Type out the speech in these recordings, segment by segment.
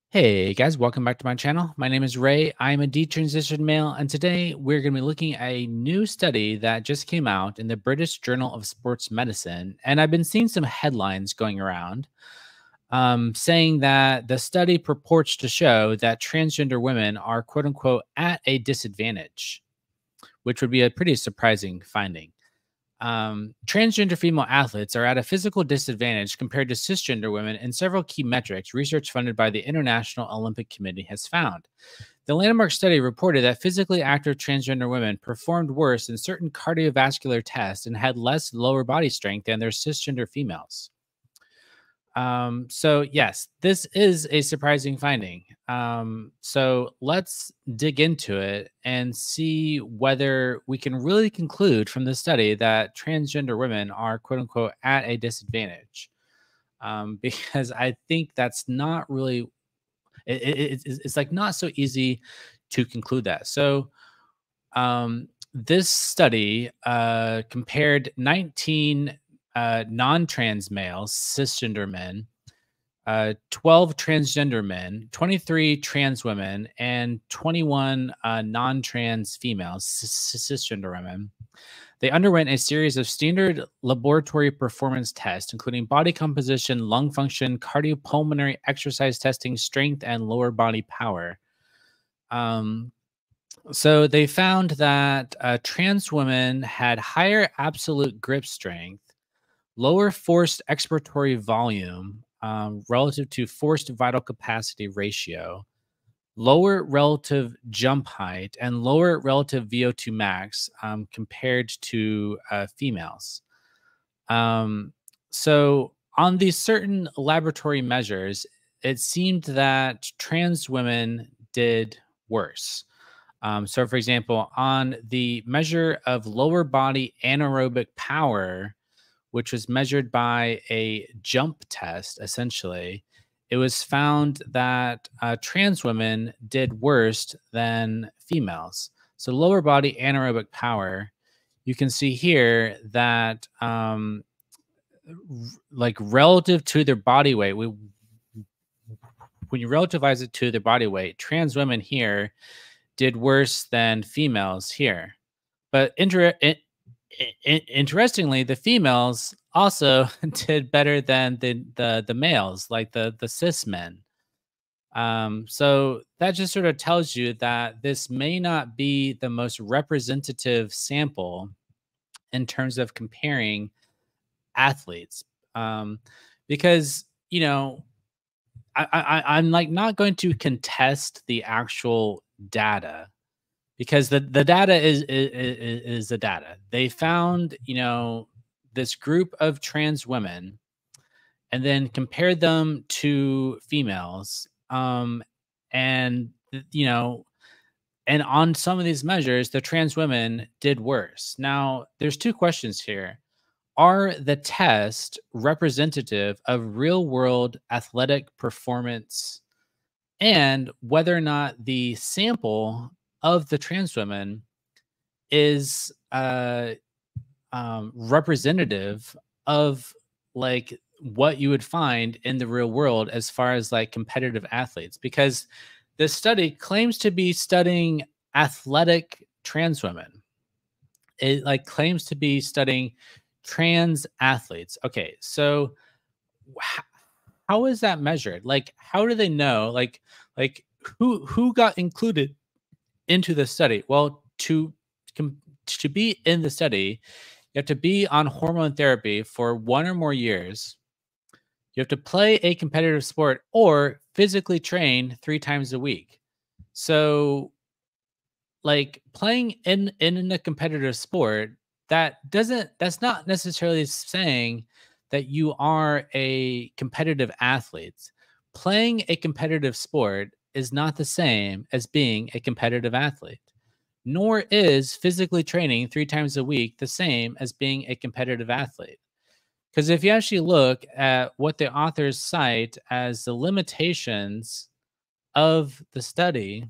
Hey guys, welcome back to my channel. My name is Ray. I'm a detransitioned male, and today we're going to be looking at a new study that just came out in the British Journal of Sports Medicine. And I've been seeing some headlines going around saying that the study purports to show that transgender women are quote unquote at a disadvantage, which would be a pretty surprising finding. Transgender female athletes are at a physical disadvantage compared to cisgender women in several key metrics research funded by the International Olympic Committee has found. The landmark study reported that physically active transgender women performed worse in certain cardiovascular tests and had less lower body strength than their cisgender females. So yes, this is a surprising finding. So let's dig into it and see whether we can really conclude from the study that transgender women are quote unquote at a disadvantage. Because I think that's not really, it's like not so easy to conclude that. So, this study compared 19 non-trans males, cisgender men, 12 transgender men, 23 trans women, and 21 non-trans females, cisgender women. They underwent a series of standard laboratory performance tests, including body composition, lung function, cardiopulmonary exercise testing, strength, and lower body power. So they found that trans women had higher absolute grip strength, lower forced expiratory volume relative to forced vital capacity ratio, lower relative jump height, and lower relative VO2 max compared to females. So on these certain laboratory measures, it seemed that trans women did worse. So, for example, on the measure of lower body anaerobic power, which was measured by a jump test, essentially, it was found that trans women did worse than females. So, lower body anaerobic power, you can see here that, like relative to their body weight, when you relativize it to their body weight, trans women here did worse than females here. But interestingly, the females also did better than the males, like the cis men. So that just sort of tells you that this may not be the most representative sample in terms of comparing athletes, because I'm like not going to contest the actual data because the data is the data. They found, this group of trans women and then compared them to females. And and on some of these measures, the trans women did worse. Now, there's two questions here. Are the tests representative of real world athletic performance, and whether or not the sample of the trans women is representative of like what you would find in the real world as far as like competitive athletes? Because this study claims to be studying athletic trans women. It like claims to be studying trans athletes. Okay, so how is that measured? Like, how do they know? Like who got included into the study? Well, to be in the study, you have to be on hormone therapy for 1 or more years. You have to play a competitive sport or physically train 3 times a week. So, like playing in a competitive sport, that's not necessarily saying that you are a competitive athlete. Playing a competitive sport is not the same as being a competitive athlete, nor is physically training 3 times a week the same as being a competitive athlete. Because if you actually look at what the authors cite as the limitations of the study,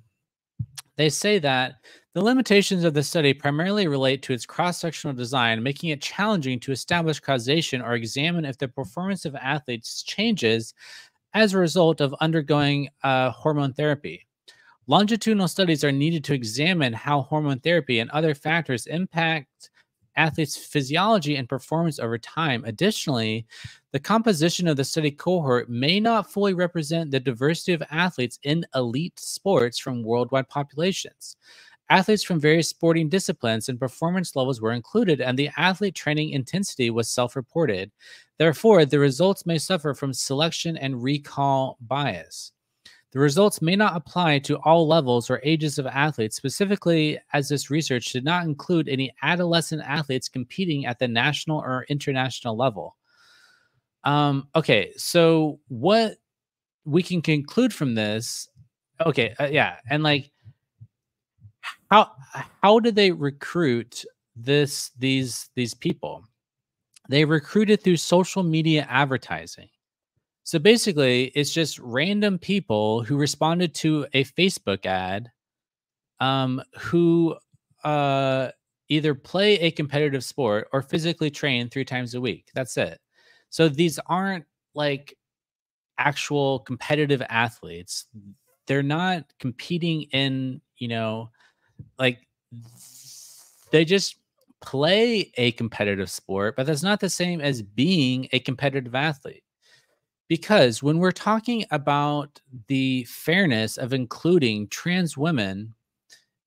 they say that the limitations of the study primarily relate to its cross-sectional design, making it challenging to establish causation or examine if the performance of athletes changes as a result of undergoing hormone therapy. Longitudinal studies are needed to examine how hormone therapy and other factors impact athletes' physiology and performance over time. Additionally, the composition of the study cohort may not fully represent the diversity of athletes in elite sports from worldwide populations. Athletes from various sporting disciplines and performance levels were included, and the athlete training intensity was self reported. Therefore, the results may suffer from selection and recall bias. The results may not apply to all levels or ages of athletes, specifically as this research did not include any adolescent athletes competing at the national or international level. Okay, so what we can conclude from this, okay, yeah, and like how how did they recruit these people? They recruited through social media advertising. So basically, it's just random people who responded to a Facebook ad, who either play a competitive sport or physically train 3 times a week. That's it. So these aren't like actual competitive athletes. They're not competing in, like they just play a competitive sport, but that's not the same as being a competitive athlete. Because when we're talking about the fairness of including trans women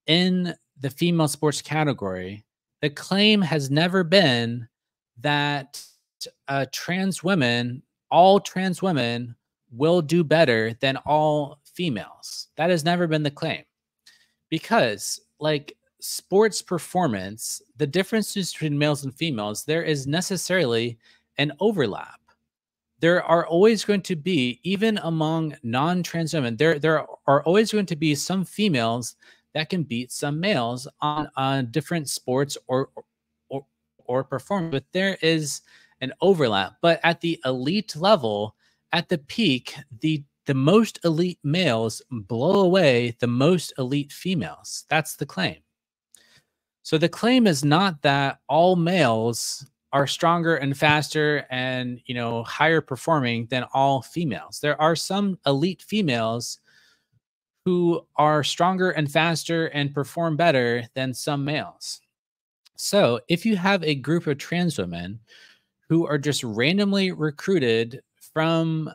in the female sports category, the claim has never been that trans women, all trans women, will do better than all females. That has never been the claim. Because, like, sports performance, the differences between males and females, there is necessarily an overlap. There are always going to be, even among non-trans women, there are always going to be some females that can beat some males on different sports or or performance. But there is an overlap. But at the elite level, at the peak, the most elite males blow away the most elite females. That's the claim. So the claim is not that all males are stronger and faster and, higher performing than all females. There are some elite females who are stronger and faster and perform better than some males. So if you have a group of trans women who are just randomly recruited from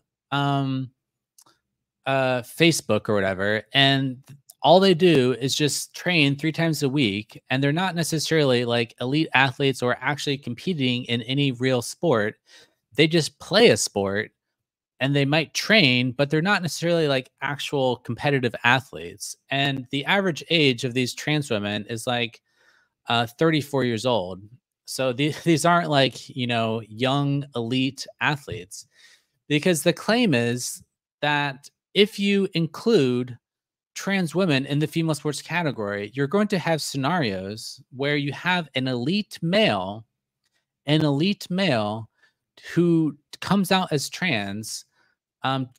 Facebook or whatever, and all they do is just train 3 times a week, and they're not necessarily like elite athletes or actually competing in any real sport. They just play a sport and they might train, but they're not necessarily like actual competitive athletes. And the average age of these trans women is like 34 years old. So these aren't like, young elite athletes, because the claim is that if you include trans women in the female sports category, you're going to have scenarios where you have an elite male who comes out as trans,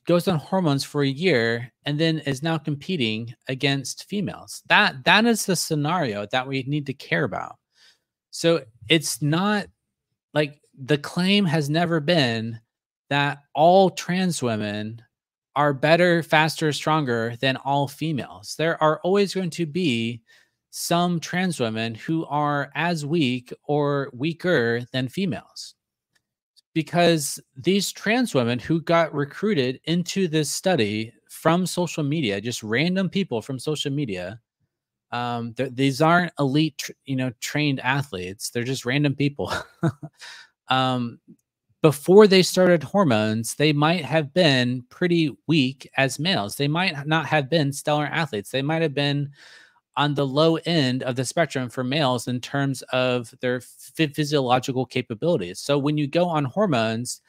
goes on hormones for a year, and then is now competing against females. That is the scenario that we need to care about. So it's not like the claim has never been that all trans women are better, faster, stronger than all females. There are always going to be some trans women who are as weak or weaker than females, because these trans women who got recruited into this study from social media, just random people from social media, these aren't elite, trained athletes. They're just random people. um, Before they started hormones, they might have been pretty weak as males. They might not have been stellar athletes. They might have been on the low end of the spectrum for males in terms of their physiological capabilities. So when you go on hormones,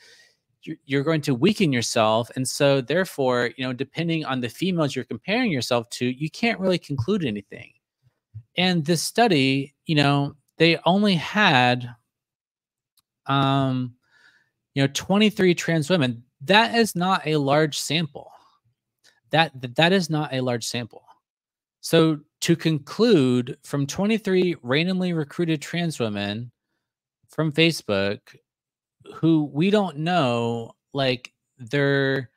you're going to weaken yourself. And so therefore, depending on the females you're comparing yourself to, you can't really conclude anything. And this study, they only had 23 trans women. That is not a large sample. That is not a large sample. So to conclude, from 23 randomly recruited trans women from Facebook, who we don't know like their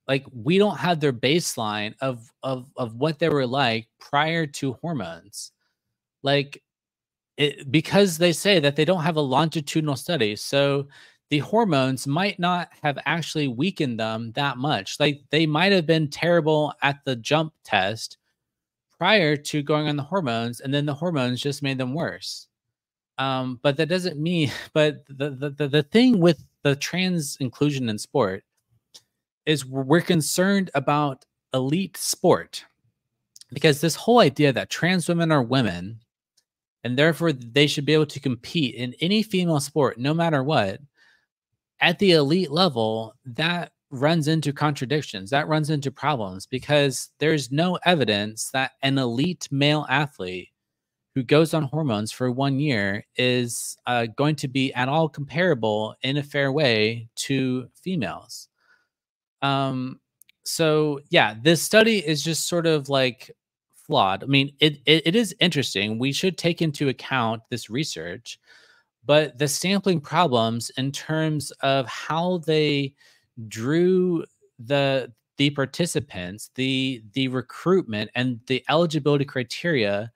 like we don't have their baseline of what they were like prior to hormones. Like because they say that they don't have a longitudinal study. So the hormones might not have actually weakened them that much. Like they might have been terrible at the jump test prior to going on the hormones, and then the hormones just made them worse. But that doesn't mean, but the thing with the trans inclusion in sport is we're concerned about elite sport, because this whole idea that trans women are women and therefore they should be able to compete in any female sport no matter what at the elite level, that runs into contradictions, that runs into problems, because there's no evidence that an elite male athlete who goes on hormones for 1 year is going to be at all comparable in a fair way to females. So yeah, this study is just sort of like flawed. I mean, it is interesting. We should take into account this research, but the sampling problems in terms of how they drew the participants, the recruitment and the eligibility criteria,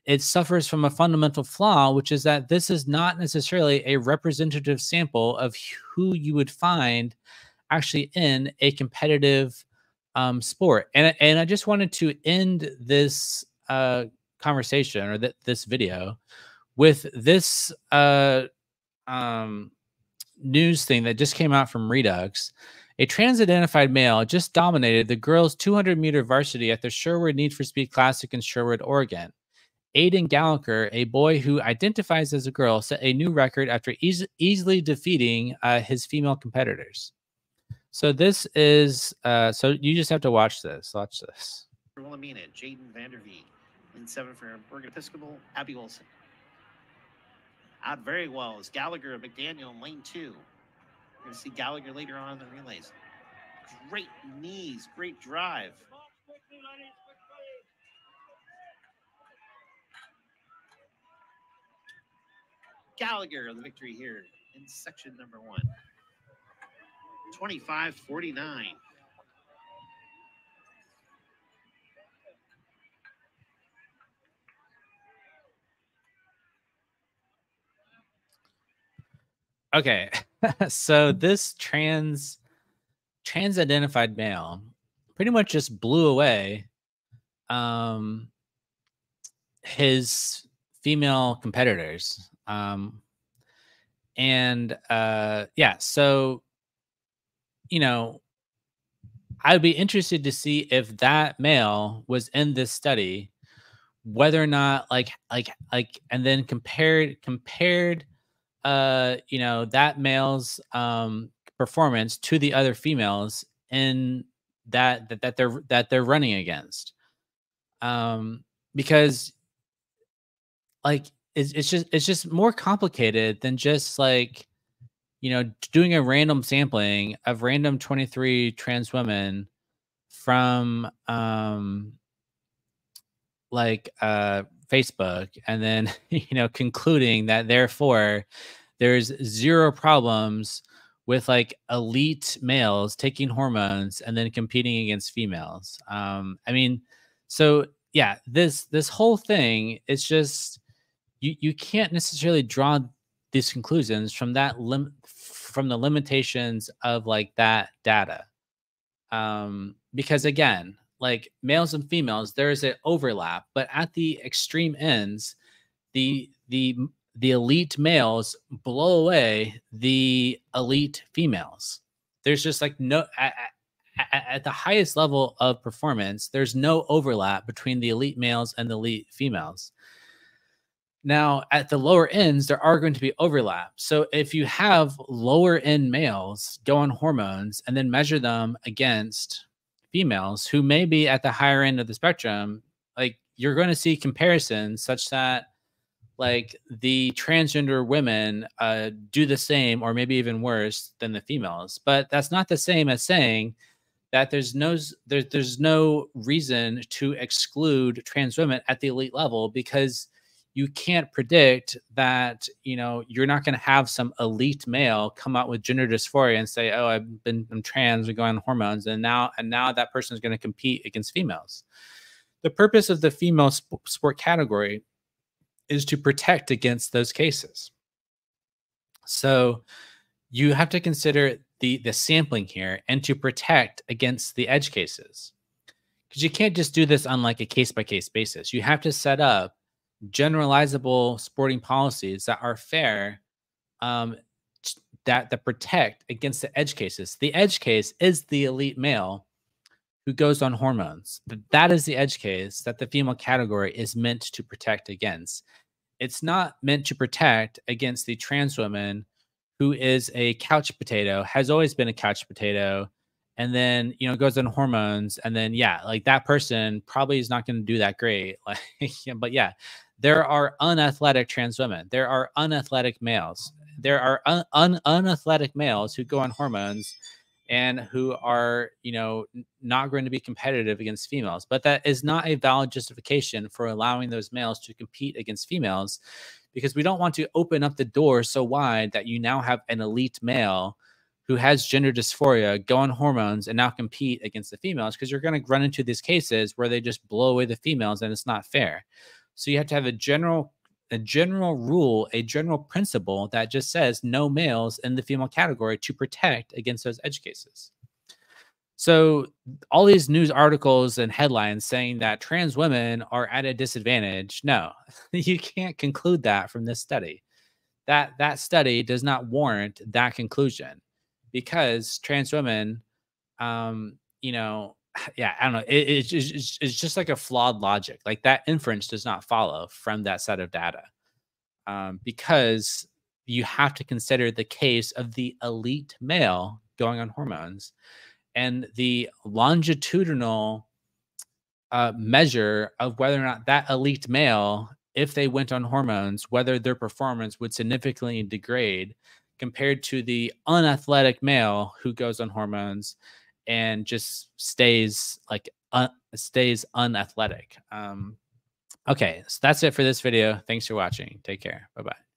it suffers from a fundamental flaw, which is that this is not necessarily a representative sample of who you would find actually in a competitive sport. And I just wanted to end this conversation, or this video, with this news thing that just came out from Redux. A trans-identified male just dominated the girls' 200-meter varsity at the Sherwood Need for Speed Classic in Sherwood, Oregon. Aiden Galler, a boy who identifies as a girl, set a new record after easily defeating his female competitors. So this is, so you just have to watch this. Watch this. Wilhelmina, Jaden Vanderveen. In 7 for Bergen Episcopal, Abby Wilson. Out very well is Gallagher and McDaniel in lane 2. We're going to see Gallagher later on in the relays. Great knees, great drive. Gallagher, the victory here in section number 1. 25:49. Okay, so this trans identified male pretty much just blew away his female competitors. Yeah, so you know, I'd be interested to see if that male was in this study, whether or not and then compared that male's performance to the other females in that they're running against. Because like it's just more complicated than just like, doing a random sampling of random 23 trans women from Facebook, and then concluding that therefore there's zero problems with like elite males taking hormones and then competing against females. I mean, so yeah, this whole thing is just, you can't necessarily draw these conclusions from that from the limitations of like that data. Because again, like males and females, there is an overlap, but at the extreme ends, the elite males blow away the elite females. There's just like no at the highest level of performance, there's no overlap between the elite males and the elite females. Now, at the lower ends, there are going to be overlap. So if you have lower end males go on hormones and then measure them against females who may be at the higher end of the spectrum, like you're going to see comparisons such that like the transgender women do the same or maybe even worse than the females. But that's not the same as saying that there's no reason to exclude trans women at the elite level, because you can't predict that, you know, you're not going to have some elite male come out with gender dysphoria and say, oh, I'm trans, we're going on hormones, and now that person is going to compete against females. The purpose of the female sport category is to protect against those cases. So you have to consider the sampling here and to protect against the edge cases, because you can't just do this on like a case by case basis. You have to set up generalizable sporting policies that are fair, um, that protect against the edge cases. The edge case is the elite male who goes on hormones. That is the edge case that the female category is meant to protect against. It's not meant to protect against the trans woman who is a couch potato, has always been a couch potato, and then, you know, goes on hormones, and then, yeah, like that person probably is not going to do that great. Like, yeah, but yeah, there are unathletic trans women. There are unathletic males. There are unathletic males who go on hormones and who are, you know, not going to be competitive against females. But that is not a valid justification for allowing those males to compete against females, because we don't want to open up the door so wide that you now have an elite male who has gender dysphoria go on hormones and now compete against the females, because you're going to run into these cases where they just blow away the females and it's not fair. So you have to have a general rule, a general principle that just says no males in the female category to protect against those edge cases. So all these news articles and headlines saying that trans women are at a disadvantage, no, you can't conclude that from this study. That study does not warrant that conclusion, because trans women, you know, yeah, I don't know. It's just like a flawed logic. Like that inference does not follow from that set of data, because you have to consider the case of the elite male going on hormones, and the longitudinal measure of whether or not that elite male, if they went on hormones, whether their performance would significantly degrade compared to the unathletic male who goes on hormones and just stays like stays unathletic. Okay, so that's it for this video. Thanks for watching. Take care. Bye-bye.